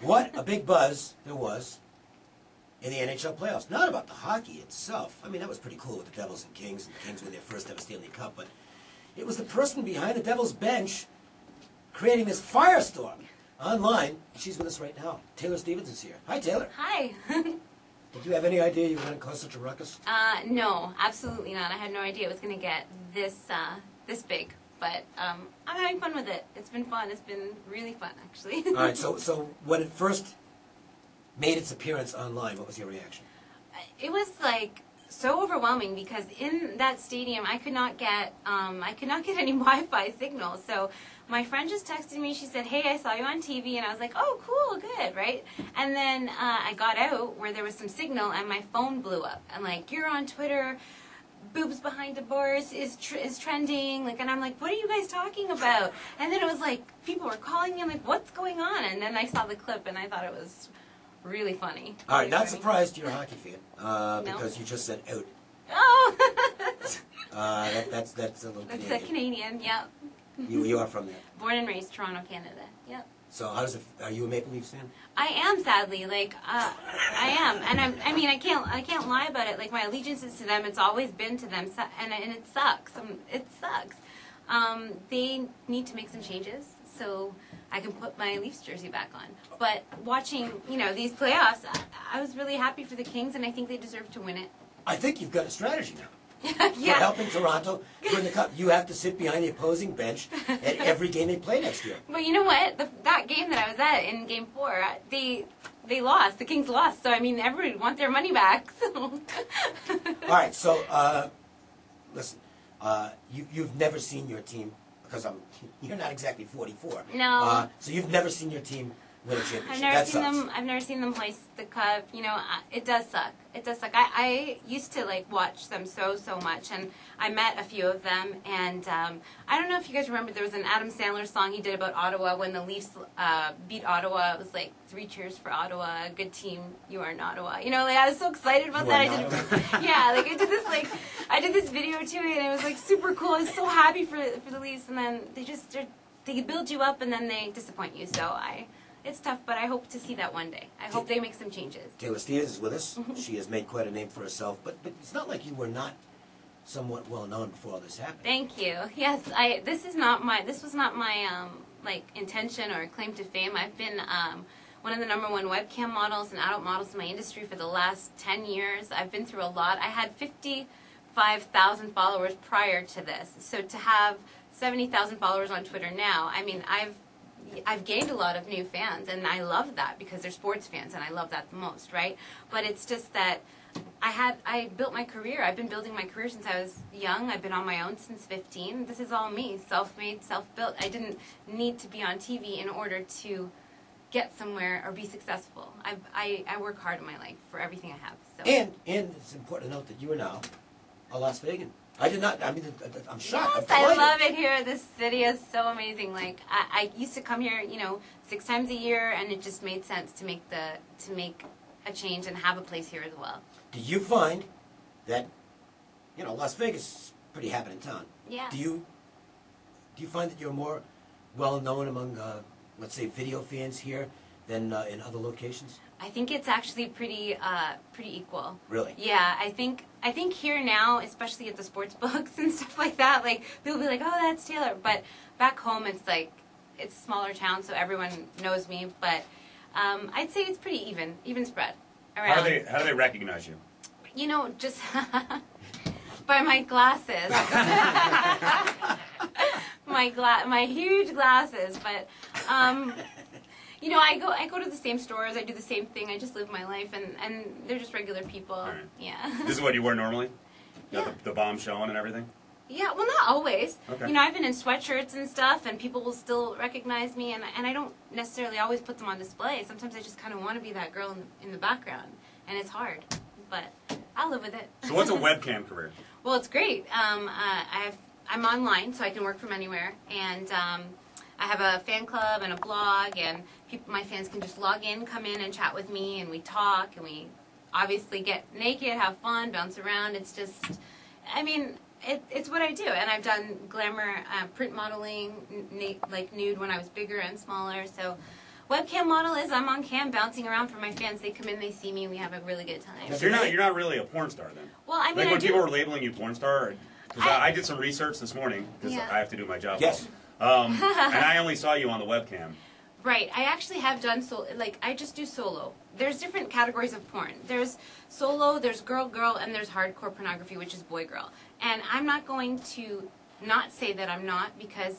what a big buzz there was in the NHL playoffs. Not about the hockey itself. I mean, that was pretty cool with the Devils and Kings win their first ever Stanley Cup, but it was the person behind the Devils bench creating this firestorm online. She's with us right now. Taylor Stevens is here. Hi, Taylor. Hi. Did you have any idea you were going to cause such a ruckus? No, absolutely not. I had no idea it was going to get this big. But I'm having fun with it. It's been fun. It's been really fun, actually. All right, so when it first made its appearance online, what was your reaction? It was like so overwhelming because in that stadium I could not get any Wi-Fi signal. So my friend just texted me. She said, "Hey, I saw you on TV," and I was like, "Oh, cool, good, right?" And then I got out where there was some signal, and my phone blew up. And like, "You're on Twitter. Boobs behind the bars is trending," like, and I'm like, "What are you guys talking about?" And then it was like people were calling me. I'm like, "What's going on?" And then I saw the clip, and I thought it was really funny. All right, not surprised you're a hockey fan because you just said out. Oh, that's a little that's Canadian. a Canadian. Yep. You are from there. Born and raised Toronto, Canada. Yep. So how does it? Are you a Maple Leafs fan? I am, sadly. Like, I am, and I mean, I can't lie about it. Like, my allegiance is to them. It's always been to them, and it sucks. It sucks. They need to make some changes so I can put my Leafs jersey back on. But watching, these playoffs, I was really happy for the Kings, and I think they deserve to win it. I think you've got a strategy now. Yeah. For helping Toronto win the cup. You have to sit behind the opposing bench at every game they play next year. But you know what? That game that I was at in Game 4, they lost. The Kings lost. So, I mean, everybody wants their money back. So. All right, so, listen, you've never seen your team, because you're not exactly 44. No. So you've never seen your team win a championship. I've never seen them hoist the cup. It does suck. It does suck. I used to watch them so much, and I met a few of them. And I don't know if you guys remember, there was an Adam Sandler song he did about Ottawa when the Leafs beat Ottawa. It was like 3 cheers for Ottawa, a good team. You are in Ottawa. I was so excited about that. I did this video to it, and it was super cool. I was so happy for the Leafs, and then they build you up, and then they disappoint you. So it's tough, but I hope to see that one day. I hope they make some changes. Taylor Stevens is with us. She has made quite a name for herself, but it's not like you were not somewhat well known before all this happened. Thank you. Yes, this was not my intention or claim to fame. I've been one of the #1 webcam models and adult models in my industry for the last 10 years. I've been through a lot. I had 55,000 followers prior to this. So to have 70,000 followers on Twitter now, I mean, I've gained a lot of new fans, and I love that because they're sports fans, and I love that the most, right? But it's just that I built my career. I've been building my career since I was young. I've been on my own since 15. This is all me, self-made, self-built. I didn't need to be on TV in order to get somewhere or be successful. I work hard in my life for everything I have. So. And it's important to note that you are now a Las Vegan. I'm shocked. Yes, I love it here. This city is so amazing. Like, I used to come here, 6 times a year, and it just made sense to make a change and have a place here as well. Do you find that, Las Vegas is a pretty happening town? Yeah. Do you find that you're more well known among, let's say, video fans here than in other locations? I think it's actually pretty equal. Really? Yeah, I think here now, especially at the sports books and stuff like that, they'll be like, "Oh, that's Taylor." But back home, it's a smaller town, so everyone knows me. But I'd say it's pretty even spread around. How do they recognize you? Just by my glasses. my huge glasses, but. I go to the same stores. I do the same thing. I just live my life, and they're just regular people. Right. Yeah. This is what you wear normally? Yeah. The bomb showing and everything? Yeah, well, not always. Okay. I've been in sweatshirts and stuff, and people will still recognize me, and I don't necessarily always put them on display. Sometimes I just kind of want to be that girl in the background, and it's hard, but I'll live with it. So what's a webcam career? Well, it's great. I'm online, so I can work from anywhere, and I have a fan club and a blog, and my fans can just log in, come in, and chat with me, and we talk, and we obviously get naked, have fun, bounce around. It's just, it's what I do. And I've done glamour print modeling, like nude when I was bigger and smaller. So Webcam model is I'm on cam bouncing around for my fans. They come in, they see me, we have a really good time. So you're not really a porn star then? Well, I mean, like I when do. people were labeling you porn star, because I did some research this morning because Yeah. I have to do my job. Yes. And I only saw you on the webcam. Right. I actually have done I just do solo. There's different categories of porn. There's solo, there's girl, and there's hardcore pornography, which is boy-girl. And I'm not going to not say that I'm not because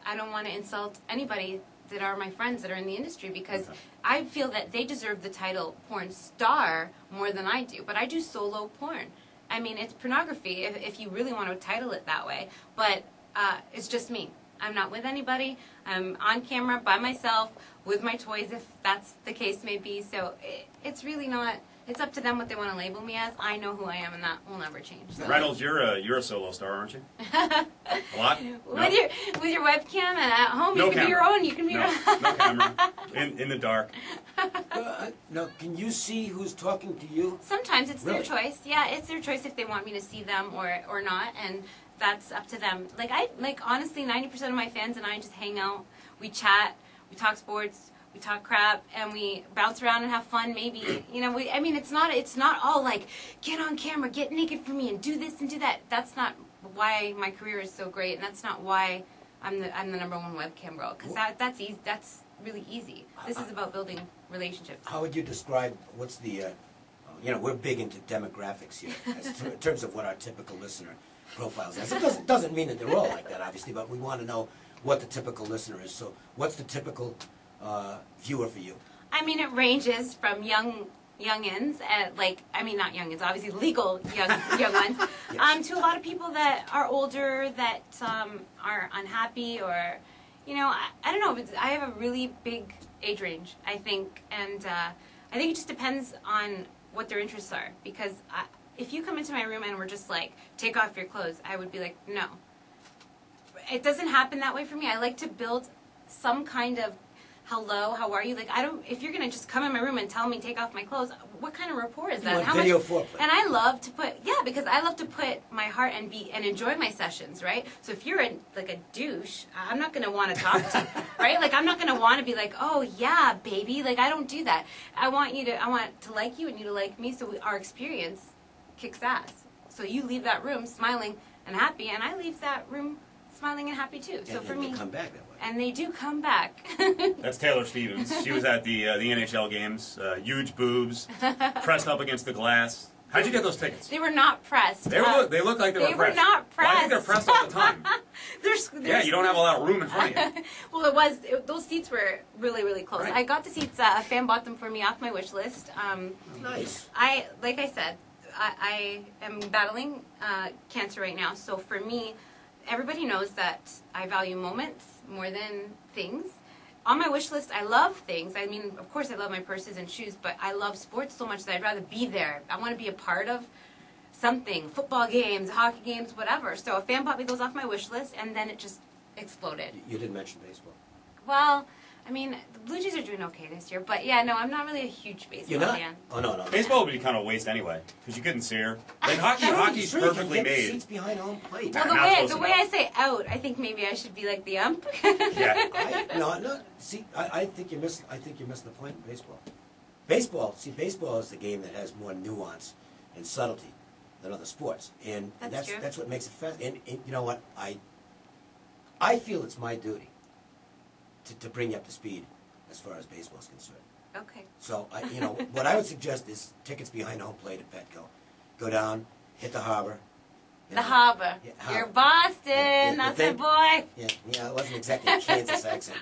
I don't want to insult anybody that are my friends that are in the industry because I feel that they deserve the title porn star more than I do. But I do solo porn. I mean, it's pornography if you really want to title it that way. But it's just me. I'm not with anybody. I'm on camera by myself with my toys if that's the case may be. So it's really not, it's up to them what they want to label me as. I know who I am and that will never change. So. Reynolds, you're a solo star, aren't you? A lot? No? With your webcam and at home, No you can camera. be your own. You can be your own. No camera. In the dark. Now, can you see who's talking to you? Sometimes it's Really? their choice. Yeah, it's their choice if they want me to see them or not, and that's up to them. Honestly, 90% of my fans and I just hang out. We chat. We talk sports. We talk crap, and we bounce around and have fun. Maybe it's not all like get on camera, get naked for me, and do this and do that. That's not why my career is so great, and that's not why I'm the #1 webcam girl. Because that's easy. That's really easy. This is about building relationships. How would you describe what's the, we're big into demographics here in terms of what our typical listener profiles is. It doesn't mean that they're all like that, obviously, but we want to know what the typical listener is. So what's the typical viewer for you? I mean, it ranges from youngins, not youngins, obviously legal young ones, Yes. to a lot of people that are older that are unhappy or, I don't know. I have a really big age range, I think, and I think it just depends on what their interests are. Because if you come into my room and we're just like, take off your clothes, I would be like, no. It doesn't happen that way for me. I like to build some kind of hello, how are you? If you're going to just come in my room and tell me take off my clothes, what kind of rapport is that? You want video foreplay. And I love to because I love to put my heart and enjoy my sessions, right? So if you're a douche, I'm not going to want to talk to you, right? I'm not going to want to be like, oh yeah, baby. I don't do that. I want to like you and you to like me so our experience kicks ass. So you leave that room smiling and happy, and I leave that room smiling and happy too. So for me, they come back that way. and they do come back. That's Taylor Stevens. She was at the NHL games. Huge boobs, pressed up against the glass. How'd you get those tickets? They were not pressed. They look like they were pressed. They were not pressed. Well, I think they're pressed all the time. Yeah, you don't have a lot of room in front of you. Well, those seats were really, really close. Right. I got the seats. A fan bought them for me off my wish list. Nice. Like I said, I am battling cancer right now. So for me, everybody knows that I value moments more than things. On my wish list, I love things. I mean, of course, I love my purses and shoes, but I love sports so much that I'd rather be there. I want to be a part of something, football games, hockey games, whatever. So a fan bought me those off my wish list, and then it just exploded. You didn't mention baseball. Well, I mean, the Blue Jays are doing okay this year, but yeah, no, I'm not really a huge baseball You're not? fan. Oh, no. Baseball would be kind of a waste anyway, because you couldn't see her. Hockey's Sure, you can perfectly get made. seats behind home plate. Well, Not close the way enough. I say out, I think maybe I should be like the ump. Yeah. I think you're missing the point in baseball. Baseball is the game that has more nuance and subtlety than other sports, and That's true. that's what makes it fast. And you know what? I feel it's my duty to bring you up to speed as far as baseball is concerned. Okay. So what I would suggest is tickets behind home plate at Petco. Go down, hit the harbor. The harbor. Yeah, You're harbor. Boston. Yeah, That's the my thing- boy. Yeah, it wasn't exactly a Kansas accent.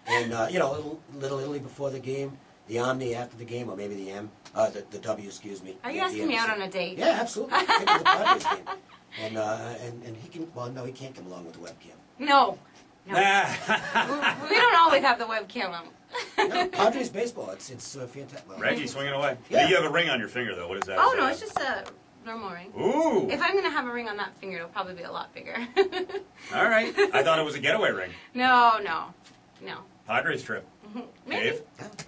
And Little Italy before the game, the Omni after the game, or maybe the W, excuse me. Are you The asking me out Anderson. on a date? Yeah, absolutely. Take him to the Padres game. And he can. Well, no, he can't come along with the webcam. No. Nah. We don't always have the webcam on. No, Padres baseball. It's fantastic. Well, Reggie swinging away. Yeah. You have a ring on your finger, though. What is that? Oh, Is no, that- it's just a normal ring. Ooh. If I'm going to have a ring on that finger, it'll probably be a lot bigger. All right. I thought it was a getaway ring. No. Padres trip. Maybe. Dave?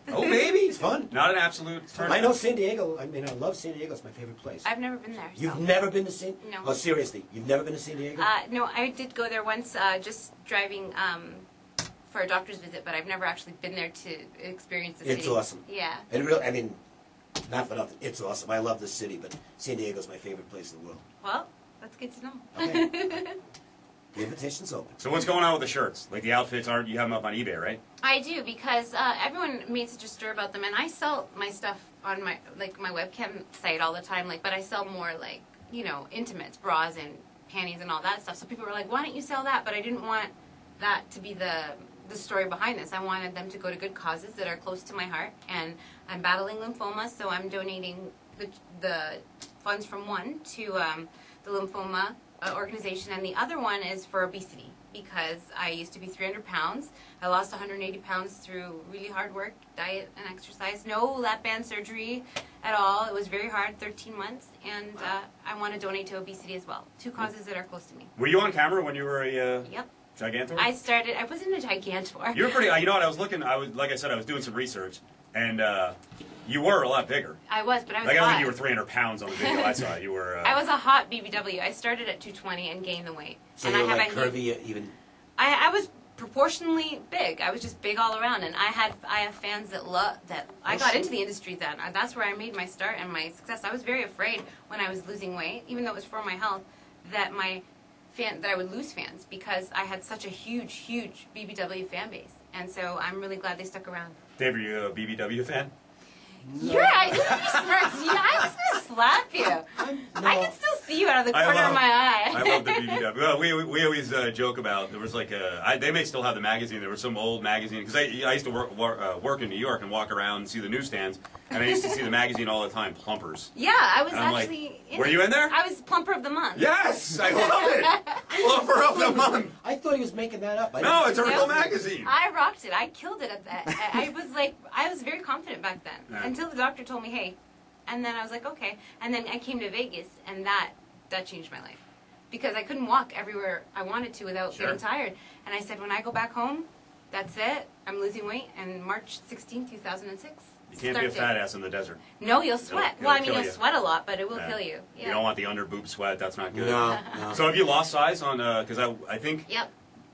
Oh, baby, it's fun. Not an absolute tournament. I know San Diego. I mean, I love San Diego. It's my favorite place. I've never been there. So. You've never been to San? No. Oh, seriously, you've never been to San Diego? No, I did go there once, just driving for a doctor's visit, but I've never actually been there to experience the city. It's awesome. Yeah. And really, I mean, not for nothing, it's awesome. I love this city, but San Diego's my favorite place in the world. Well, that's good to know. Okay. The invitation's open. So what's going on with the shirts? Like the outfits aren't, you have them up on eBay, right? I do, because everyone made such a stir about them, and I sell my stuff on my webcam site all the time. Like, but I sell more like, you know, intimates, bras and panties and all that stuff. So people were like, "Why don't you sell that?" But I didn't want that to be the story behind this. I wanted them to go to good causes that are close to my heart, and I'm battling lymphoma, so I'm donating the funds from one to the lymphoma organization, and the other one is for obesity, because I used to be 300 pounds. I lost 180 pounds through really hard work, diet and exercise. No lap band surgery at all. It was very hard, 13 months, and I want to donate to obesity as well. Two causes that are close to me. Were you on camera when you were a Yep. gigantor? I wasn't a gigantor. You were pretty, you know what, I was looking, like I said, I was doing some research, and you were a lot bigger. I was, but I was Like, I hot. don't think you were 300 pounds on the video I saw. You were... I was a hot BBW. I started at 220 and gained the weight. So and you're I like have a curvy, even. I was proportionally big. I was just big all around, and I have fans that love that. I got into the industry then. That's where I made my start and my success. I was very afraid when I was losing weight, even though it was for my health, that I would lose fans, because I had such a huge BBW fan base, and so I'm really glad they stuck around. Dave, are you a BBW fan? No. You're right. I was gonna slap you. I can still see you out of the corner of my eye. I love the BBW. Well, we always joke about, there was like they may still have the magazine. There was some old magazine, because I used to work in New York and walk around and see the newsstands, and I used to see the magazine all the time, Plumpers. Yeah, I was And I'm actually. like, were you in there? I was Plumper of the Month. Yes, I love it. Plumper of the month. I thought he was making that up. No, it's a real No. magazine. I rocked it. I killed it at that. I was very confident back then, Yeah. until the doctor told me, hey, and then I was like, okay. And then I came to Vegas, and that changed my life, because I couldn't walk everywhere I wanted to without Sure. getting tired. And I said, when I go back home, that's it. I'm losing weight. And March 16, 2006. You can't be a fat ass in the desert. No, you'll sweat. It'll well, I mean, kill you'll you. sweat a lot, but it will Yeah. kill you. Yeah. You don't want the under boob sweat. That's not good. No, no. So have you lost size on? Because I think Yep.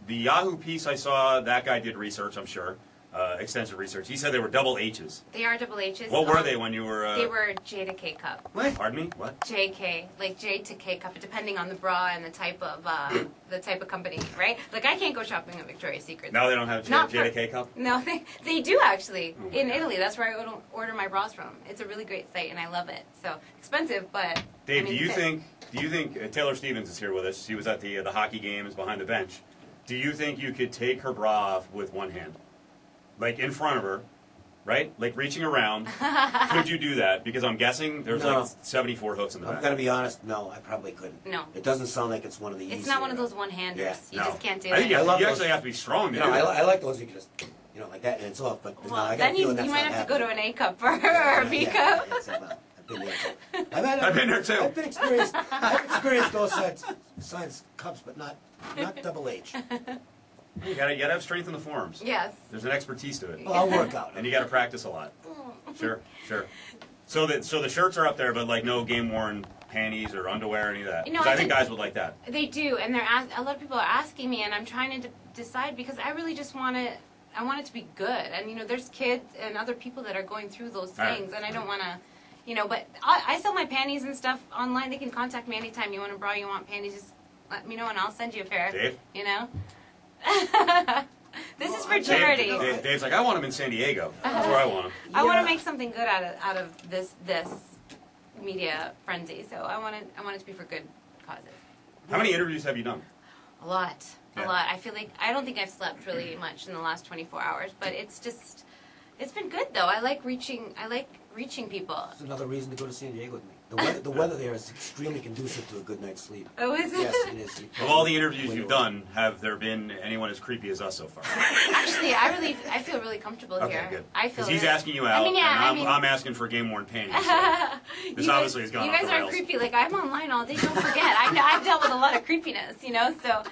the Yahoo piece I saw, that guy did research. I'm sure, extensive research. He said they were double H's. They are double H's. What were they when you were? They were J to K cup. What? Pardon me. What? JK, like J to K cup, depending on the bra and the type of company, right? Like, I can't go shopping at Victoria's Secret. Now they don't have Not J to K cup. No, they do actually. Oh my In God. Italy, that's where I order my bras from. It's a really great site, and I love it. So expensive, but Dave, I mean, do you fit. think Taylor Stevens is here with us? She was at the hockey games behind the bench. Do you think you could take her bra off with one hand, like in front of her, right? Like reaching around. Could you do that? Because I'm guessing there's No. like 74 hooks in the I'm back. gonna be honest. No, I probably couldn't. No. It doesn't sound like it's one of the. It's easier, not one of those one-handers. Yeah. You No. just can't do I think it. you, I love you those. actually have to be strong to You do know, that. I like those you can just, like that, and it's off. But no, Well, I got then a you feeling that's might not have to go to happening. an A cup or a B Yeah, cup. yeah, it's about- I've been there too. I've been there too. I've experienced those size cups, but not double H. You gotta have strength in the forearms. Yes. There's an expertise to it, Well, I'll work out. and you gotta practice a lot. Sure. So the shirts are up there, but like no game worn panties or underwear or any of that. You know, 'Cause I I think think- guys would like that. They do, and a lot of people are asking me, and I'm trying to decide, because I really just want it. I want it to be good, and you know, there's kids and other people that are going through those Right. things, and I don't want to, you know. But I sell my panties and stuff online. They can contact me anytime. You want a bra, you want panties, just let me know, and I'll send you a pair. Dave? You know. This is for charity. Dave's like, I want them in San Diego. That's where I want them. I want Yeah. to make something good out of this media frenzy. So I want it to be for good causes. How many interviews have you done? A lot. Yeah. A lot. I feel like I don't think I've slept really much in the last 24 hours, but it's been good though. I like reaching people. That's another reason to go to San Diego with me. The weather there is extremely conducive to a good night's sleep. Oh, is it? Yes, it is. Of all the interviews you've done, have there been anyone as creepy as us so far? Actually, I feel really comfortable Okay, here. good. I feel Because he's really- asking you out, and I'm asking for game worn panties. So this obviously has gone You off guys the are rails. creepy. Like, I'm online all day. Don't forget. I've dealt with a lot of creepiness, you know. So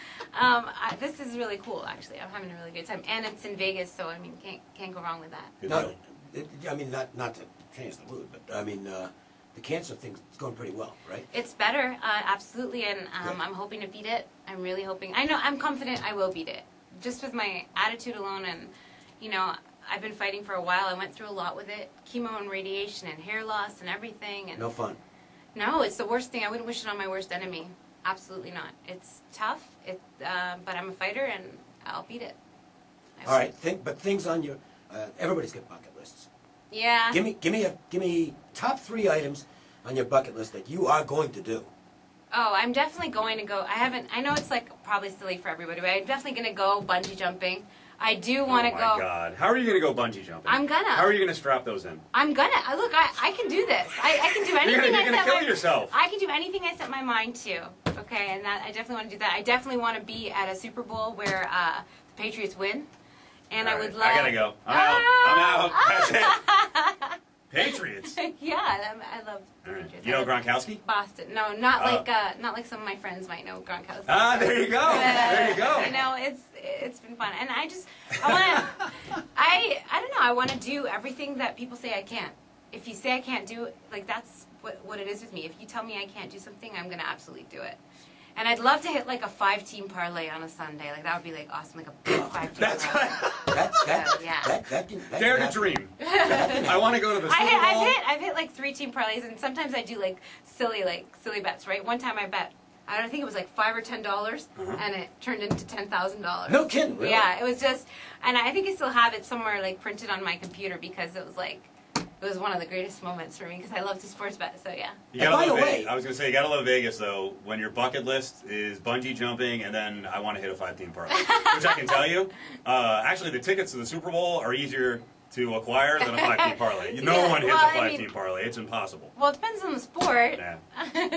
this is really cool. Actually, I'm having a really good time, and it's in Vegas, so I mean, can't go wrong with that. Good No, deal. I mean, not to change the mood, but I mean, the cancer thing's going pretty well, right? It's better, absolutely, and Good. I'm hoping to beat it. I'm really hoping. I know I'm confident I will beat it. just with my attitude alone, and you know, I've been fighting for a while. I went through a lot with it, chemo and radiation and hair loss and everything. And No fun. no, it's the worst thing. I wouldn't wish it on my worst enemy. Absolutely not. It's tough. But I'm a fighter, and I'll beat it. All right, but things on your everybody's got bucket lists. Yeah. Give me top 3 items on your bucket list that you are going to do. Oh, I'm definitely going to go. I know it's like probably silly for everybody, but I'm definitely going to go bungee jumping. I do want to go. Oh my God! How are you going to go bungee jumping? I'm gonna. How are you going to strap those in? I'm gonna. Look, I can do this. I can do anything. You're going to kill yourself. I can do anything I set my mind to. Okay, and I definitely want to do that. I definitely want to be at a Super Bowl where the Patriots win, and All I would right, love. I gotta go. I'm out. That's it. Patriots. Yeah, I love the All right. Patriots. You know Gronkowski? Boston. No, not like some of my friends might know Gronkowski. Ah, there you go. There you go. You know, it's been fun, and I don't know. I want to do everything that people say I can't. If you say I can't do it, like that's what it is with me. If you tell me I can't do something, I'm gonna absolutely do it. And I'd love to hit like a 5-team parlay on a Sunday. Like that would be like awesome, like a big 5-team parlay. Dare to dream. I want to go to the Super Bowl. I've hit like 3-team parlays, and sometimes I do like silly bets. Right? One time I bet. I don't think it was like $5 or $10, and it turned into $10,000. No kidding, really? Yeah, it was just, and I think I still have it somewhere like printed on my computer because it was like, it was one of the greatest moments for me because I love to sports bet. So yeah. You gotta love Vegas. I was gonna say you gotta love Vegas though. When your bucket list is bungee jumping, and then I want to hit a 5-team parlay, which I can tell you, actually the tickets to the Super Bowl are easier to acquire than a 5-team parlay. No one hits a 5-team parlay. It's impossible. Well, it depends on the sport. Yeah.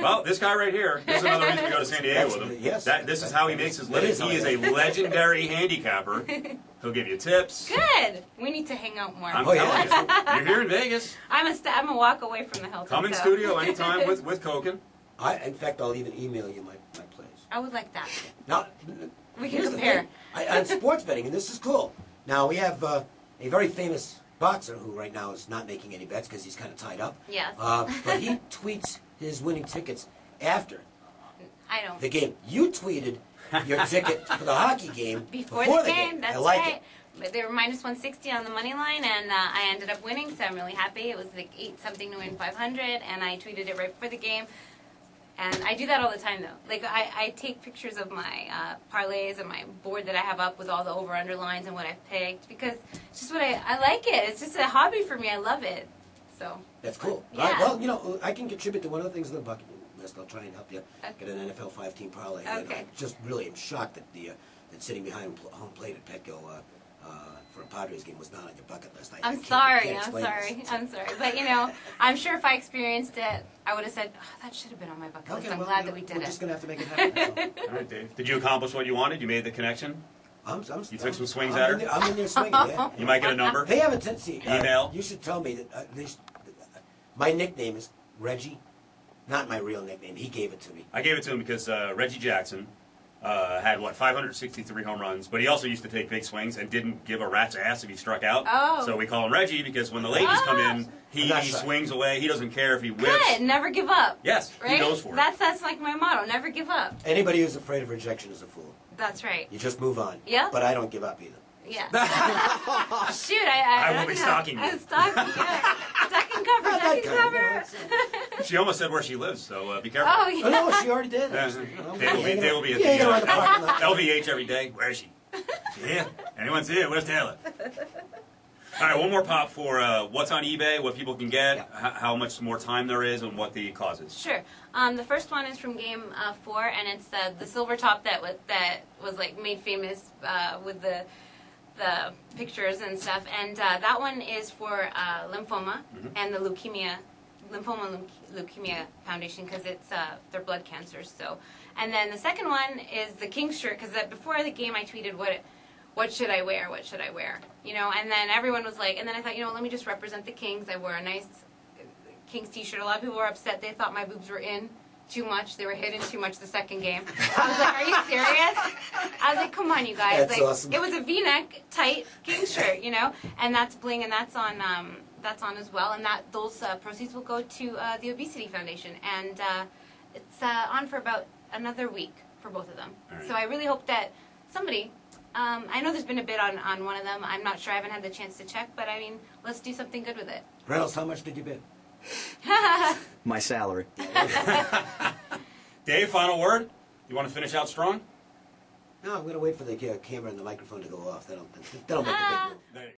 Well, this guy right here, this is another reason to go to San Diego with him. Yes. This is how he makes his living. He is a legendary handicapper. He'll give you tips. Good. We need to hang out more. I'm telling you. You're here in Vegas. I'm a walk away from the Hilton. Come in studio anytime with Koken. In fact, I'll even email you my place. I would like that. Now, We can compare. On sports betting, and this is cool. Now, we have a very famous boxer who right now is not making any bets because he's kind of tied up. Yes. But he tweets his winning tickets after I don't. the game. You tweeted your ticket for the hockey game Before the game. That's I like right. it. But they were minus 160 on the money line, and I ended up winning, so I'm really happy. It was like 8-something to win 500, and I tweeted it right before the game. And I do that all the time, though. Like, I take pictures of my parlays and my board that I have up with all the over-under lines and what I've picked, because it's just what I like it. It's just a hobby for me. I love it. So. That's cool. Yeah. All right, well, you know, I can contribute to one of the things on the bucket list. I'll try and help you get an NFL 5-team parlay. Okay. And I just really am shocked that that sitting behind home plate at Petco for a Padres game was not on your bucket list. I'm sorry. But, you know, I'm sure if I experienced it, I would have said, oh, that should have been on my bucket list. I'm glad that we did We're it. just going to have to make it happen. All right, Dave. Did you accomplish what you wanted? You made the connection? You took some swings at her? I'm in there swinging, yeah. You might get a number? They have a tendency. Email? You should tell me that my nickname is Reggie, not my real nickname. He gave it to me. I gave it to him because Reggie Jackson had, 563 home runs, but he also used to take big swings and didn't give a rat's ass if he struck out. Oh. So we call him Reggie because when the ladies come in, he swings away. He doesn't care if he whips. Good. Never give up. Yes, right? he goes for it. That's like my motto. Never give up. Anybody who's afraid of rejection is a fool. That's right. You just move on. Yeah. But I don't give up either. Yeah. Shoot, I will be stalking you. I'm stalking, yeah. Duck and cover, duck and cover. She almost said where she lives, so be careful. Oh, yeah. Oh, no, she already did. They will be at Yeah, the LVH every day. Where is she? Yeah. Anyone's here? Where's Taylor? All right, one more pop for what's on eBay, what people can get, how much more time there is, and what the cause is. Sure. The first one is from Game 4, and it's the silver top that was like made famous with the pictures and stuff. And that one is for lymphoma and the Lymphoma and Leukemia Foundation because it's their blood cancers. So, and then the second one is the Kings shirt because before the game I tweeted what should I wear? What should I wear? You know, and then everyone was like, and then I thought, you know, let me just represent the Kings. I wore a nice Kings t-shirt. A lot of people were upset. They thought my boobs were in too much. They were hidden too much the second game. I was like, are you serious? I was like, come on, you guys. That's like, awesome. It was a V-neck tight Kings shirt, you know, and that's bling, and that's on as well. And those proceeds will go to the Obesity Foundation, and it's on for about another week for both of them. Right. So I really hope that somebody I know there's been a bid on one of them. I'm not sure. I haven't had the chance to check, but I mean, let's do something good with it. Reynolds, how much did you bid? My salary. Dave, final word? You want to finish out strong? No, I'm going to wait for the camera and the microphone to go off. That'll make a big move.